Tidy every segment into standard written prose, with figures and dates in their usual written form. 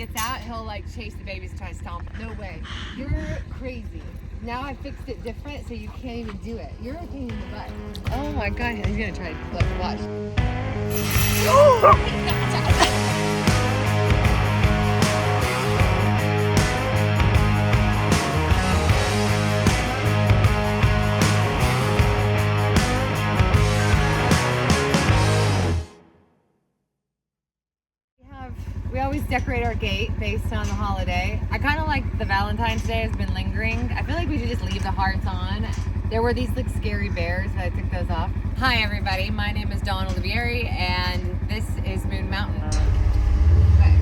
gets out, he'll like chase the babies and try to stomp. No way. You're crazy. Now I fixed it different so you can't even do it. You're a pain in the butt. Oh my God, he's gonna try to look, watch. We always decorate our gate based on the holiday. I kind of like the Valentine's Day has been lingering. I feel like we should just leave the hearts on. There were these like scary bears, but I took those off. Hi everybody, my name is Dawn Olivieri and this is Moon Mountain. Okay.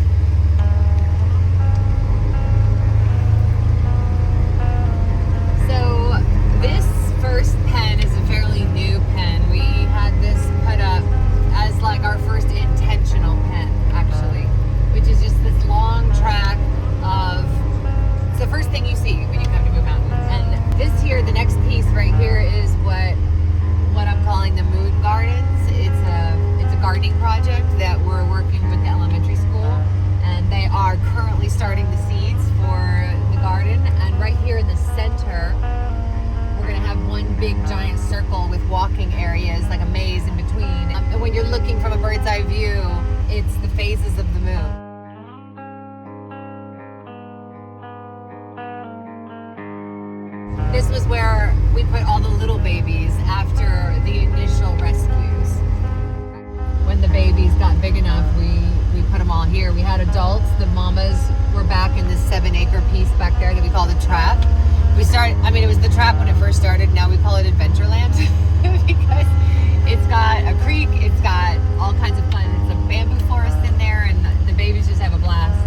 So this first pen is a fairly new pen. We had this put up as like our first intentional pen actually, which is just this long track of, it's the first thing you see when you come to Moon Mountain. And this here, the next piece right here is what I'm calling the Moon Gardens. It's a gardening project that we're working with the elementary school, and they are currently starting the seeds for the garden. And right here in the center, we're gonna have one big giant circle with walking areas, like a maze in between. And when you're looking from a bird's eye view, it's the phases of the moon. This was where we put all the little babies after the initial rescues. When the babies got big enough, we put them all here. We had adults, the mamas were back in this 7-acre piece back there that we call the trap. It was the trap when it first started, now we call it Adventureland because it's got a creek, it's got all kinds of fun. It's a bamboo forest in there and the babies just have a blast.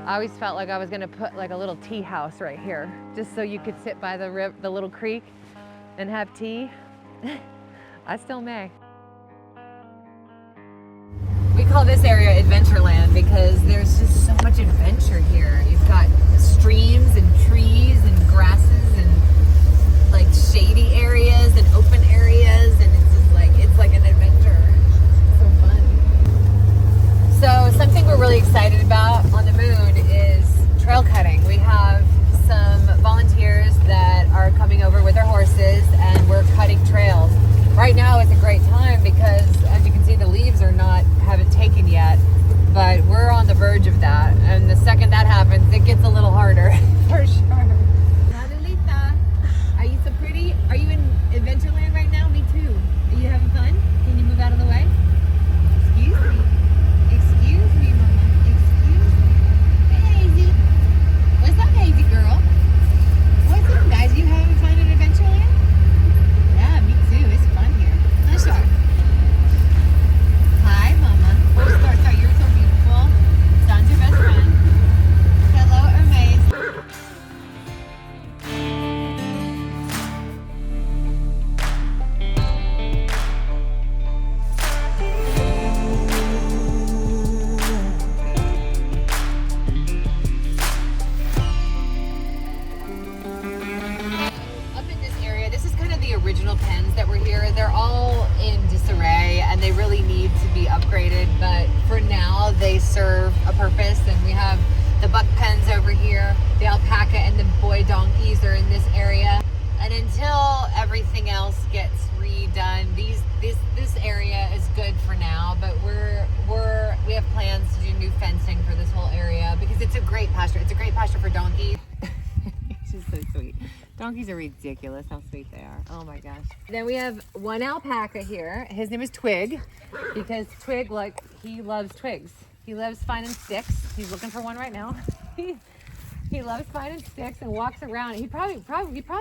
I always felt like I was gonna put like a little tea house right here, just so you could sit by the little creek and have tea. I still may. We call this area Adventureland because there's just so much adventure here. You've got streams and trees and grasses and like shady areas and open areas, and it's like an adventure. It's so fun. So something we're really excited about on the moon is trail cutting. We have some volunteers that are coming over with their horses and we're cutting trails. Right now is a great time because as you can see the leaves haven't taken yet, but we're on the verge of that. And the second that happens, it gets a little harder for sure. Adelita, are you so pretty? Are you in Adventureland right now? Me too. Are you having fun? Can you move out of the way? Excuse me. Excuse me, Mama. Excuse me. Hey, Hazy. What's up, Hazy girl? What's up, guys? You having fun in Adventureland? Yeah, me too. It's fun here. Let's start. Hi, Mama. Oh, start. You're so beautiful. Don's your best friend. Hello, Hermes. Original pens that were here, they're all in disarray and they really need to be upgraded, but for now they serve a purpose. And we have the buck pens over here, the alpaca and the boy donkeys are in this area, and until everything else gets redone, this area is good for now. But we have plans to do new fencing for this whole area because it's a great pasture. It's a great pasture for donkeys. It's just so sweet. Donkeys are ridiculous how sweet they are. Oh my gosh. Then we have one alpaca here. His name is Twig because Twig, he loves twigs. He loves finding sticks. He's looking for one right now. He loves finding sticks and walks around. You probably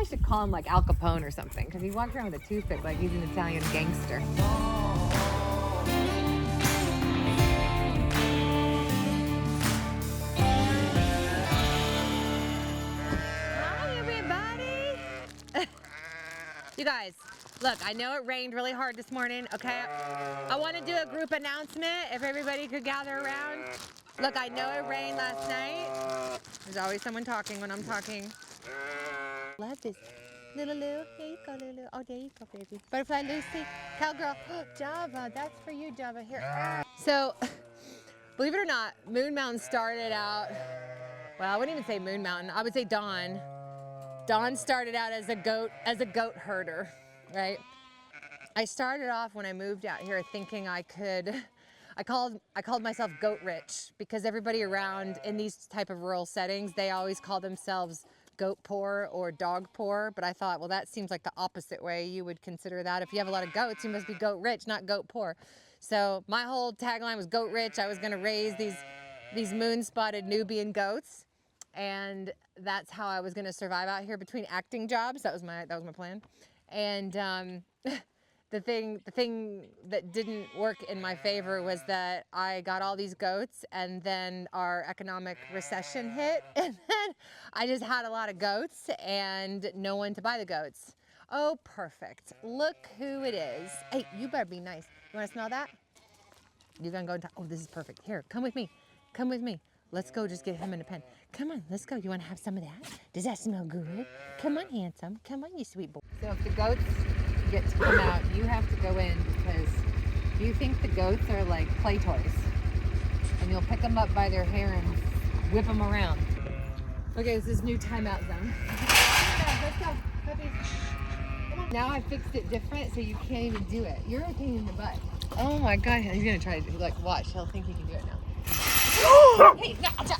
should call him like Al Capone or something because he walks around with a toothpick like he's an Italian gangster. You guys, look, I know it rained really hard this morning, okay? I want to do a group announcement if everybody could gather around. Look, I know it rained last night. There's always someone talking when I'm talking. Love this Little Lou, here you go, Lulu. Oh, there you go, baby. Butterfly Lucy, cowgirl. Java, that's for you, Java. Here. So, believe it or not, Moon Mountain started out, well, I wouldn't even say Moon Mountain. I would say Dawn. Dawn started out as a goat herder, right? I started off when I moved out here thinking I called myself goat rich because everybody around in these type of rural settings, they always call themselves goat poor or dog poor. But I thought, well, that seems like the opposite way you would consider that. If you have a lot of goats, you must be goat rich, not goat poor. So my whole tagline was goat rich. I was gonna raise these moon spotted Nubian goats. And that's how I was gonna survive out here between acting jobs. That was my plan. And the thing that didn't work in my favor was that I got all these goats and then our economic recession hit and then I just had a lot of goats and no one to buy the goats. Oh, perfect. Look who it is. Hey, you better be nice. You wanna smell that? You're gonna go and oh, this is perfect. Here, come with me. Come with me. Let's go just get him in a pen. Come on, let's go. You wanna have some of that? Does that smell good? Come on, handsome. Come on, you sweet boy. So if the goats get to come out, you have to go in because you think the goats are like play toys. And you'll pick them up by their hair and whip them around. Okay, this is new timeout zone. Let's go, puppies. Come on. Now I fixed it different so you can't even do it. You're a pain in the butt. Oh my God, he's gonna try to like watch. He'll think he can do it now. Hey, no, okay,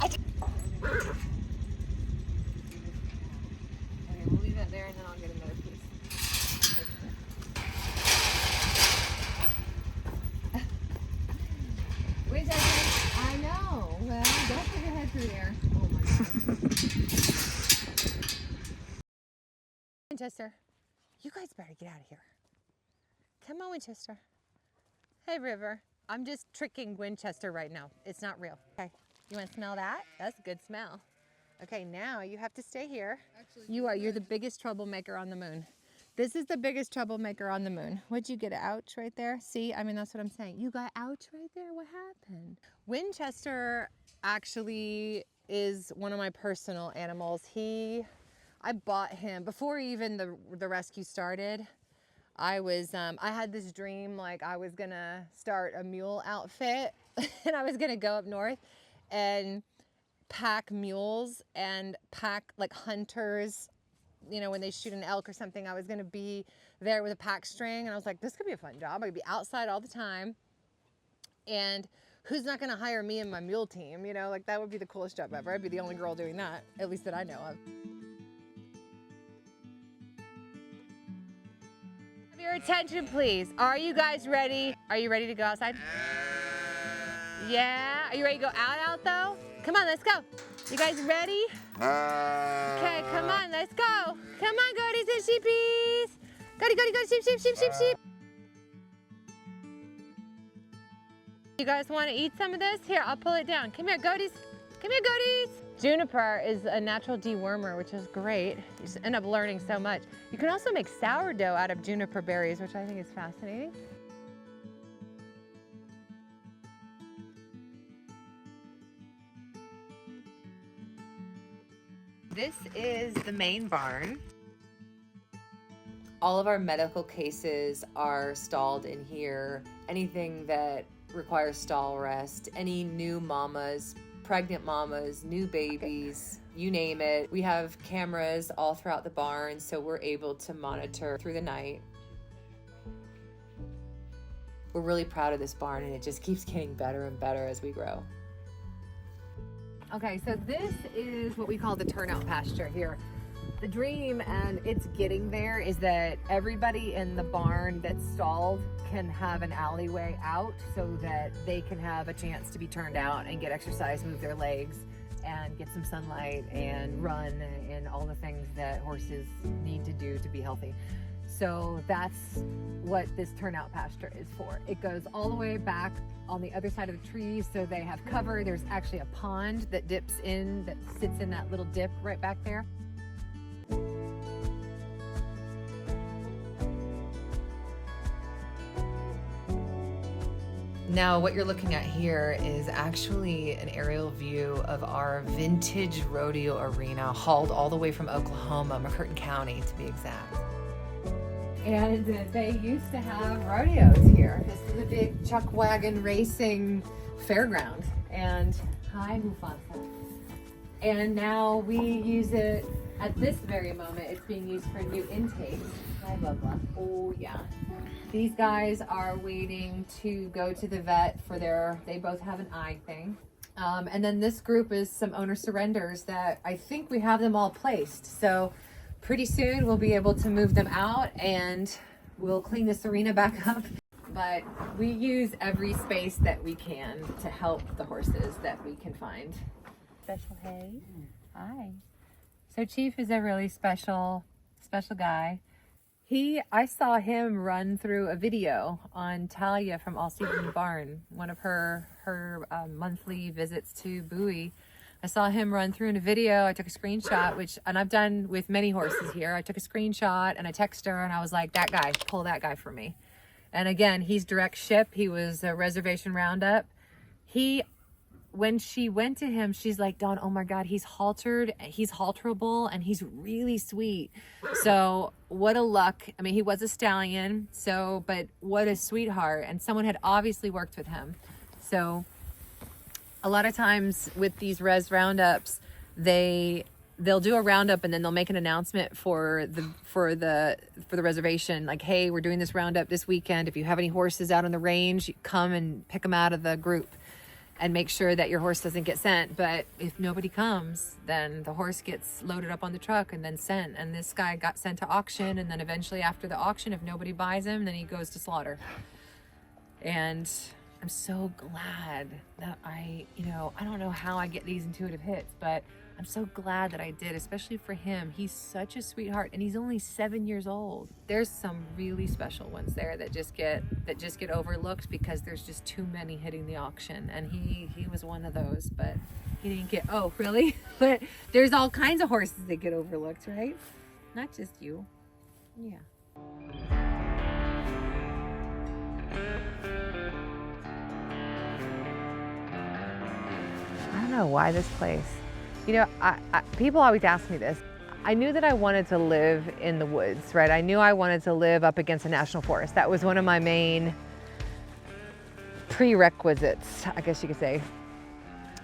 we'll leave that there and then I'll get another piece. Winchester, I know. Well, don't put your head through there. Oh my God. Winchester, you guys better get out of here. Come on, Winchester. Hey, River. I'm just tricking Winchester right now. It's not real. Okay, you want to smell that? That's a good smell. Okay, now you have to stay here. Actually, you're the biggest troublemaker on the moon. This is the biggest troublemaker on the moon. What'd you get, an ouch right there? See, I mean, that's what I'm saying. You got ouch right there, what happened? Winchester actually is one of my personal animals. I bought him, before even the rescue started, I had this dream, like I was gonna start a mule outfit and I was gonna go up north and pack mules and pack like hunters, you know, when they shoot an elk or something. I was gonna be there with a pack string and I was like, this could be a fun job. I could be outside all the time. And who's not gonna hire me and my mule team? You know, like that would be the coolest job ever. I'd be the only girl doing that, at least that I know of. Have your attention, please. Are you guys ready? Are you ready to go outside? Yeah, are you ready to go out though? Come on, let's go. You guys ready? Okay, come on, let's go. Come on, goaties and sheepies. Goaty, sheep. You guys want to eat some of this? Here, I'll pull it down. Come here, goaties. Come here, goaties. Juniper is a natural dewormer, which is great. You just end up learning so much. You can also make sourdough out of juniper berries, which I think is fascinating. This is the main barn. All of our medical cases are stalled in here. Anything that requires stall rest, any new mamas, pregnant mamas, new babies, you name it. We have cameras all throughout the barn, so we're able to monitor through the night. We're really proud of this barn, and it just keeps getting better and better as we grow. Okay, so this is what we call the turnout pasture here. The dream, and it's getting there, is that everybody in the barn that's stalled can have an alleyway out so that they can have a chance to be turned out and get exercise, move their legs, and get some sunlight and run and all the things that horses need to do to be healthy. So that's what this turnout pasture is for. It goes all the way back on the other side of the trees, so they have cover. There's actually a pond that dips in, that sits in that little dip right back there. Now, what you're looking at here is actually an aerial view of our vintage rodeo arena, hauled all the way from Oklahoma, McCurtain County to be exact. And they used to have rodeos here. This is a big chuck wagon racing fairground. And hi, Mufasa. And now we use it at this very moment. It's being used for new intakes. Hi, Bubba. Oh, yeah. These guys are waiting to go to the vet for they both have an eye thing. And then this group is some owner surrenders that I think we have them all placed. So pretty soon we'll be able to move them out and we'll clean this arena back up. But we use every space that we can to help the horses that we can find. Special hey. Hi. So Chief is a really special guy. I saw him run through a video on Talia from All Seasons Barn, one of her monthly visits to Bowie. I saw him run through in a video. I took a screenshot, and I've done with many horses here. I took a screenshot and I texted her and I was like, that guy, pull that guy for me. And again, he's direct ship. He was a reservation roundup. When she went to him, she's like, Dawn, oh my God, he's halterable and he's really sweet. So what a luck. I mean, he was a stallion, but what a sweetheart. And someone had obviously worked with him. So a lot of times with these res roundups, they'll do a roundup and then they'll make an announcement for the reservation, like, hey, we're doing this roundup this weekend. If you have any horses out on the range, come and pick them out of the group and make sure that your horse doesn't get sent. But if nobody comes, then the horse gets loaded up on the truck and then sent. And this guy got sent to auction, and then eventually after the auction, if nobody buys him, then he goes to slaughter. And I'm so glad that I don't know how I get these intuitive hits, but I'm so glad that I did, especially for him. He's such a sweetheart, and he's only 7 years old. There's some really special ones there that just get overlooked because there's just too many hitting the auction, and he was one of those, but he didn't get. Oh, really? But there's all kinds of horses that get overlooked, right? Not just you. Yeah. I don't know why this place. People always ask me this. I knew that I wanted to live in the woods, right? I knew I wanted to live up against a national forest. That was one of my main prerequisites, I guess you could say,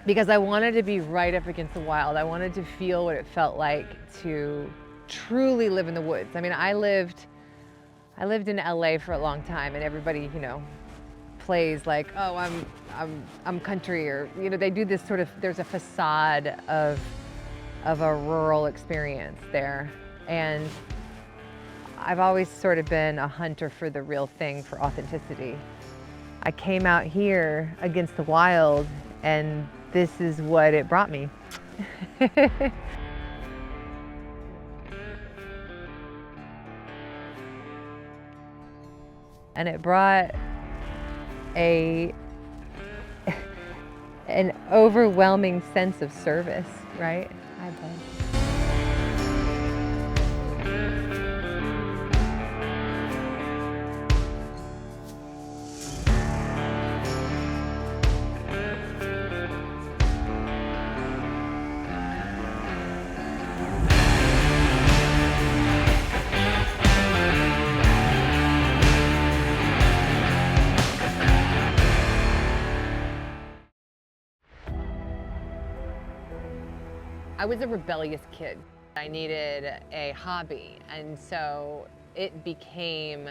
because I wanted to be right up against the wild. I wanted to feel what it felt like to truly live in the woods. I mean, I lived in LA for a long time, and everybody, plays like, oh, I'm country, or they do this sort of, there's a facade of a rural experience there, and I've always sort of been a hunter for the real thing, for authenticity. I came out here against the wild, and this is what it brought me. And it brought an overwhelming sense of service, right? Hi, bud. I was a rebellious kid. I needed a hobby, and so it became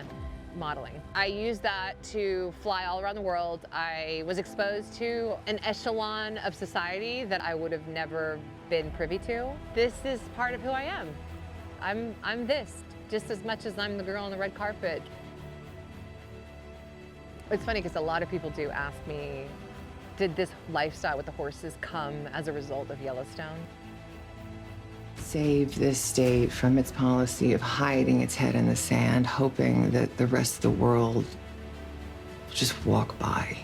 modeling. I used that to fly all around the world. I was exposed to an echelon of society that I would have never been privy to. This is part of who I am. I'm this, just as much as I'm the girl on the red carpet. It's funny because a lot of people do ask me, did this lifestyle with the horses come as a result of Yellowstone? Saved this state from its policy of hiding its head in the sand, hoping that the rest of the world will just walk by.